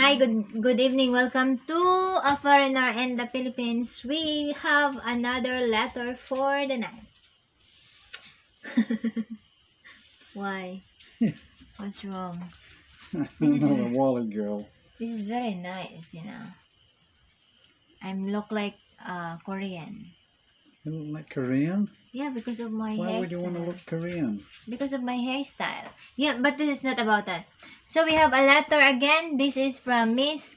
Hi, good evening. Welcome to A Foreigner in the Philippines. We have another letter for the night. Why? What's wrong? This is Another Wally girl. This is very nice, you know. I look like Korean. You look like Korean? Yeah, because of my Why hairstyle. would you want to look Korean? Because of my hairstyle. Yeah, but this is not about that. So we have a letter again. This is from Miss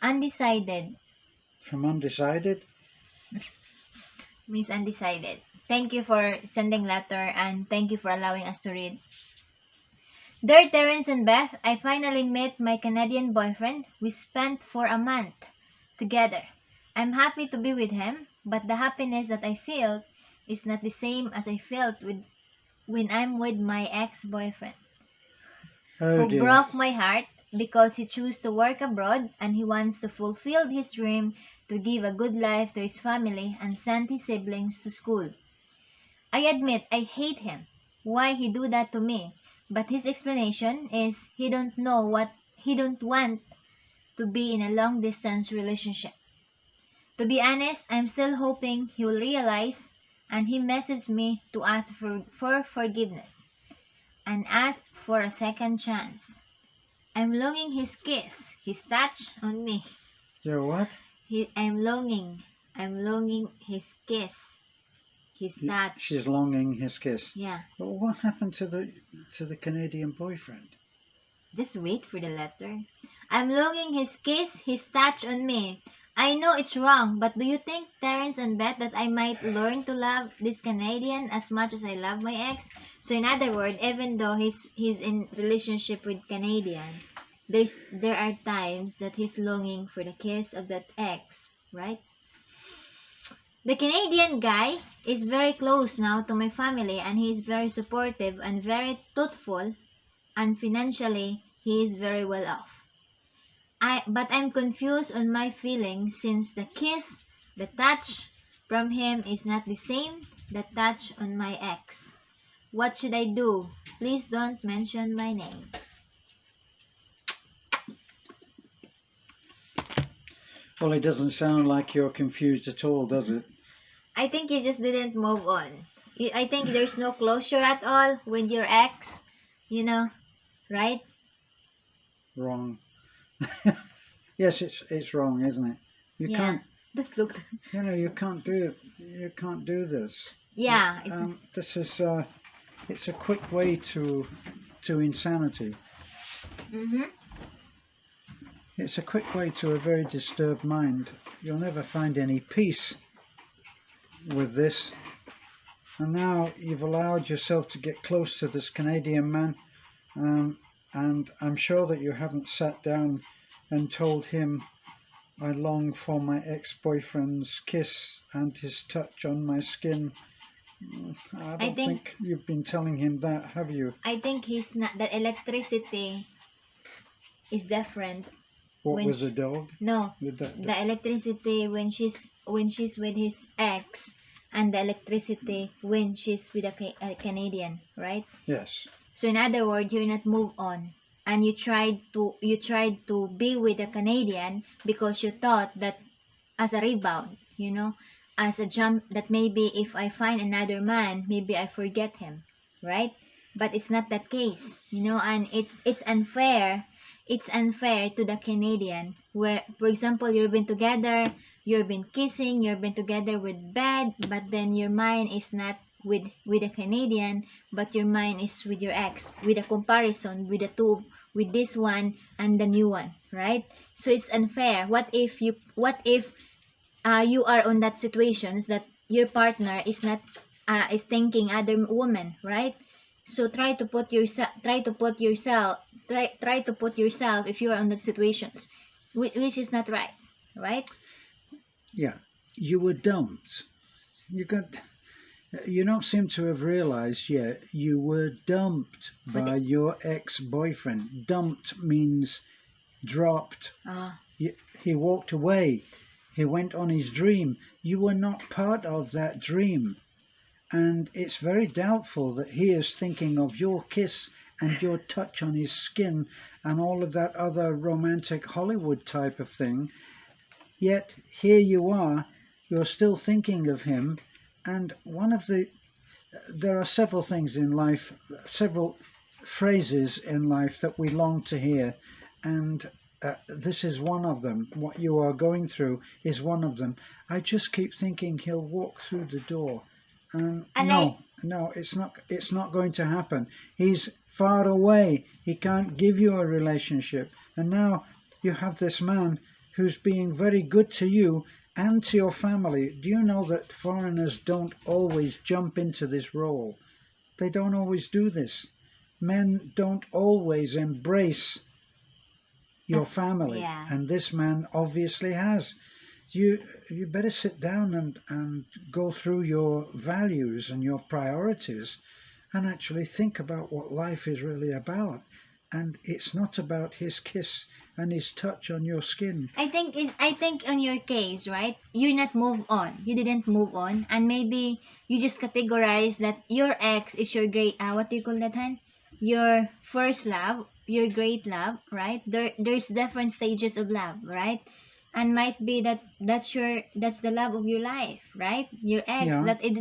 Undecided. From Undecided? Miss Undecided. Thank you for sending letter and thank you for allowing us to read. Dear Terence and Beth, I finally met my Canadian boyfriend. We spent for a month together. I'm happy to be with him, but the happiness that I feel is not the same as I felt when I'm with my ex-boyfriend, Oh who dear. broke my heart because he chose to work abroad and he wants to fulfill his dream to give a good life to his family and send his siblings to school. I admit I hate him. Why he do that to me? But his explanation is he don't want to be in a long distance relationship. To be honest, I'm still hoping he will realize and he messaged me to ask for forgiveness and asked for a second chance. I'm longing his kiss, his touch on me. You're what? I'm longing his kiss, his touch. She's longing his kiss. Yeah. But what happened to the Canadian boyfriend? Just wait for the letter. I'm longing his kiss, his touch on me. I know it's wrong, but do you think, Terence and Beth, that I might learn to love this Canadian as much as I love my ex? So in other words, even though he's in relationship with Canadian, there are times that he's longing for the kiss of that ex, right? The Canadian guy is very close now to my family and he is very supportive and very thoughtful, and financially he is very well off. But I'm confused on my feelings since the kiss, the touch from him is not the same the touch on my ex. What should I do? Please don't mention my name. Well, it doesn't sound like you're confused at all, does it? I think you just didn't move on. I think there's no closure at all with your ex, you know, right? Wrong. Yes, it's wrong, isn't it? You Yeah. can't. Don't look. You can't do it. You can't do this. Yeah. This is it's a quick way to insanity. It's a quick way to a very disturbed mind. You'll never find any peace with this. And now you've allowed yourself to get close to this Canadian man, and I'm sure that you haven't sat down and told him, I long for my ex-boyfriend's kiss and his touch on my skin. I don't think you've been telling him that, have you? I think he's not. The electricity is different. What was the dog? No, the electricity when she's with his ex, and the electricity when she's with a Canadian, right? Yes. So in other words, you're not move on, and you tried to be with a Canadian because you thought that as a rebound, as a jump, that maybe if I find another man, maybe I forget him, right? But it's not that case, and it's unfair. It's unfair to the Canadian where, for example, you've been together, you've been kissing, you've been together with bed, but then your mind is not with a Canadian, but your mind is with your ex, with a comparison with the two, with this one and the new one, right? So it's unfair. What if you are on that situations that your partner is not is thinking other woman, right? So try to put yourself if you are on the situations, which is not right, right? Yeah, you were dumped. You don't seem to have realized yet you were dumped by your ex-boyfriend. Dumped means dropped. He walked away. He went on his dream. You were not part of that dream. And it's very doubtful that he is thinking of your kiss and your touch on his skin and all of that other romantic Hollywood type of thing. Yet here you are, you're still thinking of him, and there are several things in life, several phrases in life that we long to hear, and this is one of them. What you are going through is one of them. I just keep thinking he'll walk through the door, and no, it's not going to happen. He's far away. He can't give you a relationship, and now you have this man who's being very good to you and to your family. Do you know that foreigners don't always jump into this role? They don't always do this. Men don't always embrace your family, Yeah. and this man obviously has. You better sit down and go through your values and your priorities and actually think about what life is really about. And it's not about his kiss and his touch on your skin. I think on your case, right? You not move on. You didn't move on, and maybe you just categorize that your ex is your great what do you call that, Han? Your first love, your great love, right? There's different stages of love, right? And might be that's the love of your life, right? Your ex Yeah. that it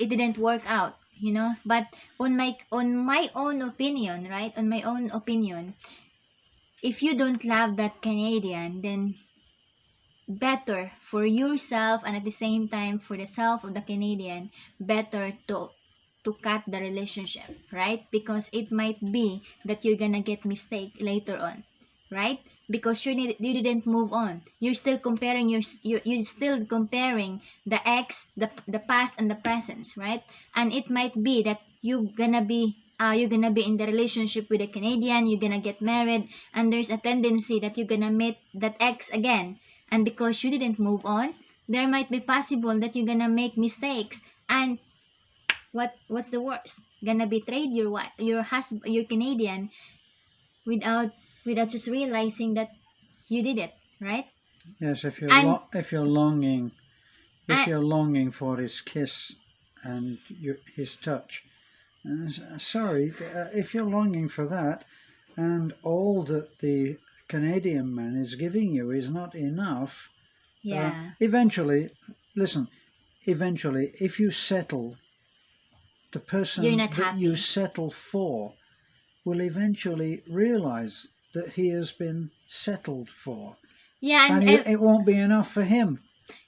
didn't work out, you know. But on my own opinion, right? On my own opinion, if you don't love that Canadian, then better for yourself and at the same time for the self of the Canadian, better to cut the relationship, right? Because it might be that you're gonna get mistake later on, right? Because you didn't move on. You're still comparing you're still comparing the ex, the past and the present, right? And it might be that you're gonna be in the relationship with a Canadian, you're gonna get married, and there's a tendency that you're gonna meet that ex again. And because you didn't move on, there might be possible that you're gonna make mistakes. And what's the worst? Gonna betrayed your wife, your husband, your Canadian, without just realizing that you did it, right? Yes, And if you're longing, if and you're longing for his kiss and his touch, sorry, if you're longing for that, and all that the Canadian man is giving you is not enough, yeah, eventually, listen, eventually, if you settle, the you're person not that you happy. settle for will eventually realize that he has been settled for, Yeah, and and it won't be enough for him.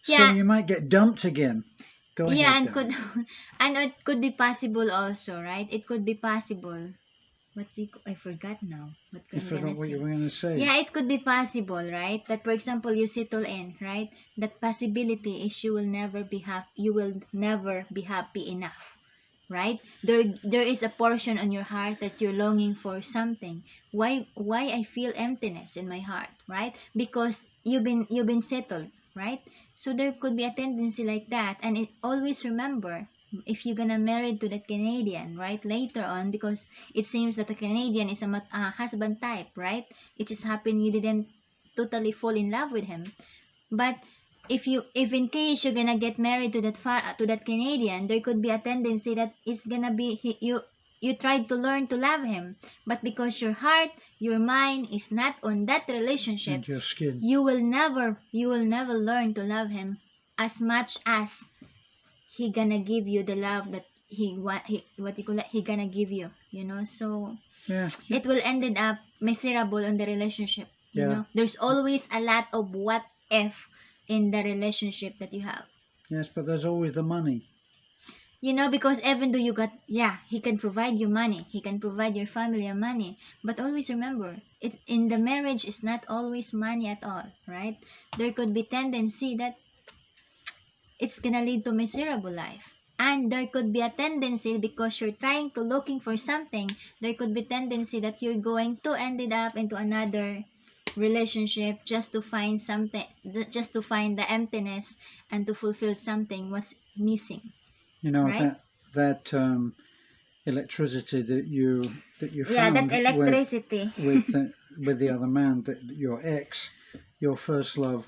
So yeah, you might get dumped again. Go yeah, ahead, and could darling. and it could be possible also, right? It could be possible. I forgot now. What You I'm gonna forgot what you say? were going to say. Yeah, it could be possible, right? That for example, you settle in, right? That possibility is you will never be happy enough, right? There is a portion on your heart that you're longing for something. Why I feel emptiness in my heart, right? Because you've been settled, right? So there could be a tendency like that, and always remember, if you're gonna marry to that Canadian, right, later on, because it seems that the Canadian is a husband type, right? It just happened you didn't totally fall in love with him. But if in case you're gonna get married to that Canadian, there could be a tendency that it's gonna be you tried to learn to love him, but because your heart, your mind is not on that relationship, And your skin. you will never learn to love him as much as he gonna give you the love that what you call that, he gonna give you, so Yeah, it will ended up miserable on the relationship. yeah, There's always a lot of what if in the relationship that you have, yes, but there's always the money. because even though he can provide you money, he can provide your family a money, but always remember, it in the marriage is not always money at all, right? There could be tendency that it's gonna lead to miserable life, and there could be a tendency, because you're trying to looking for something, there could be tendency that you're going to end it up into another relationship just to find something, just to find the emptiness and to fulfill something was missing, You know right? that electricity that you Yeah, that found electricity. with the other man, your ex, your first love.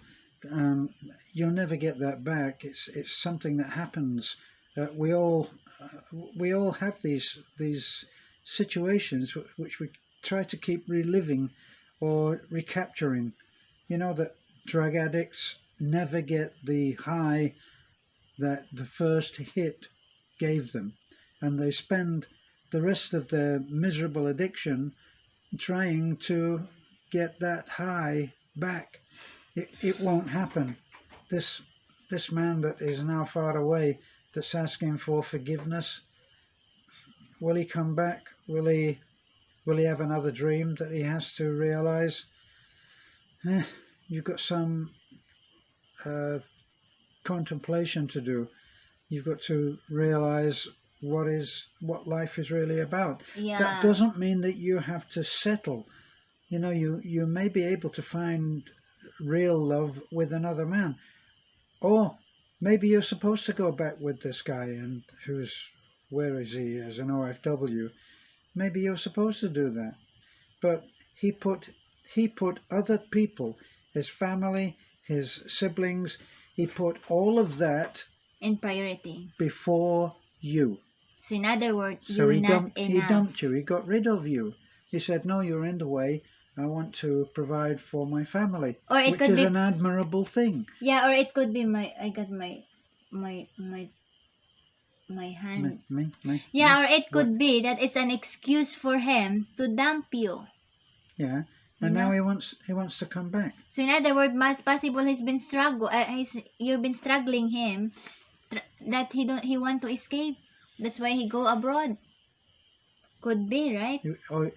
Um, you'll never get that back. It's something that happens We all have these situations which we try to keep reliving or recapturing. You know that drug addicts never get the high that the first hit gave them, and they spend the rest of their miserable addiction trying to get that high back. It won't happen. This man that is now far away, that's asking for forgiveness, will he come back? Will he have another dream that he has to realize? You've got some contemplation to do. You've got to realize what life is really about. Yeah. That doesn't mean that you have to settle. You know, you may be able to find real love with another man, or maybe you're supposed to go back with this guy and where is he as an OFW. Maybe you're supposed to do that, but he put other people, his family, his siblings, he put all of that in priority before you. So in other words, So you're not enough. He dumped you. He got rid of you. He said, "No, you're in the way. I want to provide for my family," Or it which could is be an admirable thing. Yeah, or it could be I got my hand. Me. Yeah, or it could be that it's an excuse for him to dump you. Yeah, and now he wants to come back. So in other words, most possible you've been struggling him that he want to escape. That's why he go abroad. Could be, right?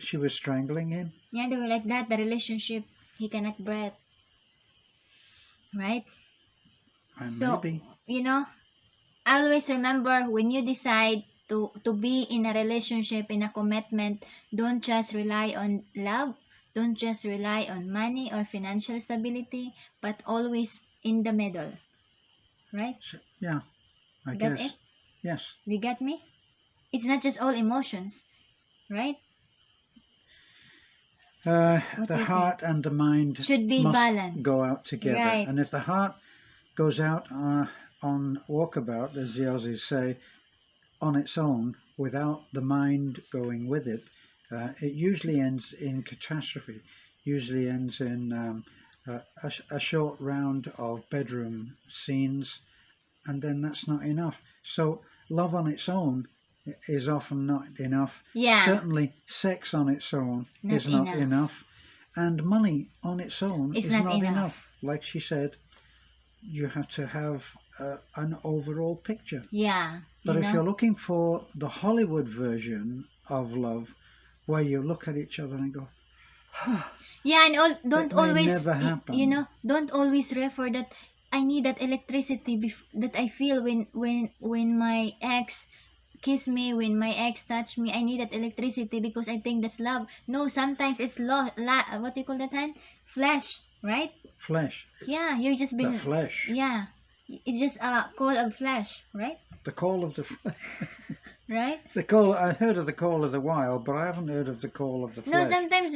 She was strangling him. Yeah, they were like that. The relationship, he cannot breathe. Right? So, Maybe. you know, always remember when you decide to be in a relationship, in a commitment, don't just rely on love, don't just rely on money or financial stability, but always in the middle. Right? Yeah, I Got guess. it? Yes. You got me? It's not just all emotions, right? The heart and the mind should be must balanced. go out together. Right. And if the heart goes out on walkabout, as the Aussies say, on its own, without the mind going with it, it usually ends in catastrophe, usually ends in a short round of bedroom scenes, and then that's not enough. So love on its own is often not enough. Yeah. Certainly sex on its own is not enough. And money on its own is not enough. Like she said, you have to have an overall picture. Yeah. But if you're looking for the Hollywood version of love, where you look at each other and go, yeah, and don't always, never happen. Don't always refer that I need that electricity that I feel when my ex kiss me, when my ex touch me. I need that electricity because I think that's love. No, sometimes it's what do you call that, hand? Flesh, right? Flesh. Yeah, you're just been the flesh. Yeah, it's just a call of flesh, right? The call of the right? The call. I heard of the call of the wild, but I haven't heard of the call of the flesh. No, sometimes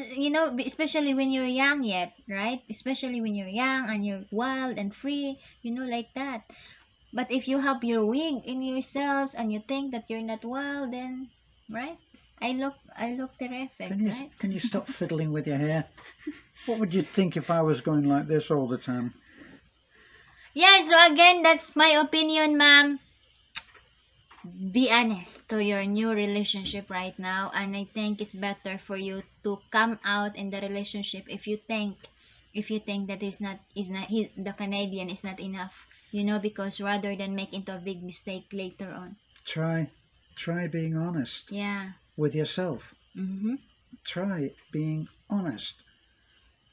especially when you're young yet, right? Especially when you're young and you're wild and free, like that. But if you have your wig in yourselves and you think that you're not wild, then right? I look terrific, right? Can you stop fiddling with your hair? What would you think if I was going like this all the time? Yeah, so again, that's my opinion, ma'am. Be honest to your new relationship right now, and I think it's better for you to come out in the relationship if you think that the Canadian is not enough, because rather than make into a big mistake later on. Try being honest. Yeah. With yourself. Mm-hmm. Try being honest.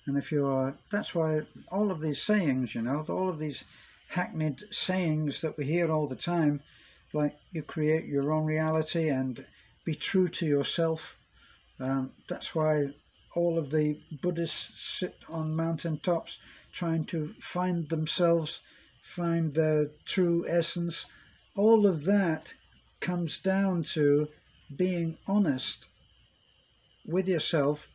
And if you are, that's why all of these sayings, all of these hackneyed sayings that we hear all the time, like you create your own reality and be true to yourself. That's why all of the Buddhists sit on mountaintops trying to find themselves, find their true essence. All of that comes down to being honest with yourself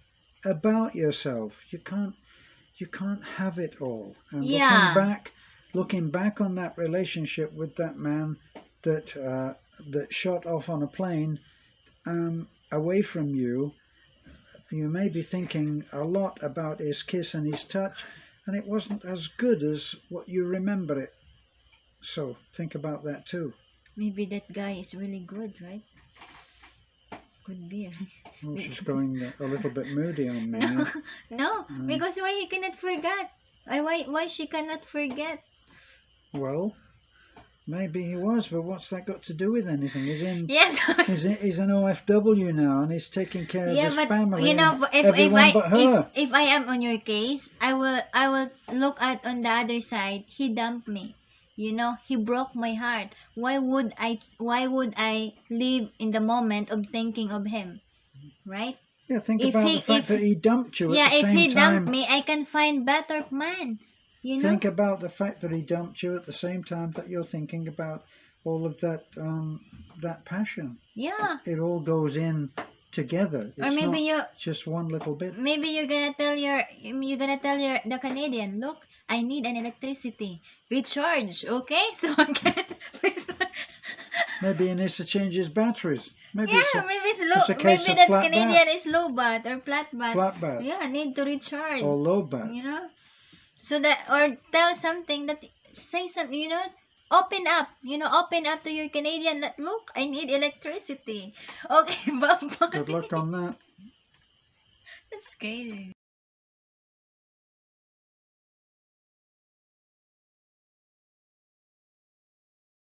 about yourself. You can't have it all. And looking back on that relationship with that man, that shot off on a plane away from you, you may be thinking a lot about his kiss and his touch, and it wasn't as good as what you remember it. So think about that too. Maybe that guy is really good, right? Could be. Oh, she's going a little bit moody on me. No, Yeah? no, because why he cannot forget? Why she cannot forget? Well, maybe he was, but what's that got to do with anything? Yes. He's an OFW now, and he's taking care of Yeah, his but family you know, and but everyone but her. if I am on your case, I will look at on the other side. He dumped me. You know, he broke my heart. Why would I live in the moment of thinking of him? Right? Yeah, think If about he the fact if that he dumped you yeah, at the if same he time. dumped me, I can find better man. You know? Think about the fact that he dumped you at the same time that you're thinking about all of that passion. Yeah. It all goes in together. Or It's maybe not just one little bit. maybe you're gonna tell the Canadian, look, I need an electricity recharge, okay? So okay, please. Maybe he needs to change his batteries. Maybe Yeah, maybe it's low. it's a case Maybe of that flat Canadian bat, is low bat or flat bat. flat bat, Yeah, need to recharge. or low bat. You know, so that or tell something that say something. You know, open up. You know, open up to your Canadian. That look, I need electricity. Okay, bye bye. Good luck on that. That's crazy.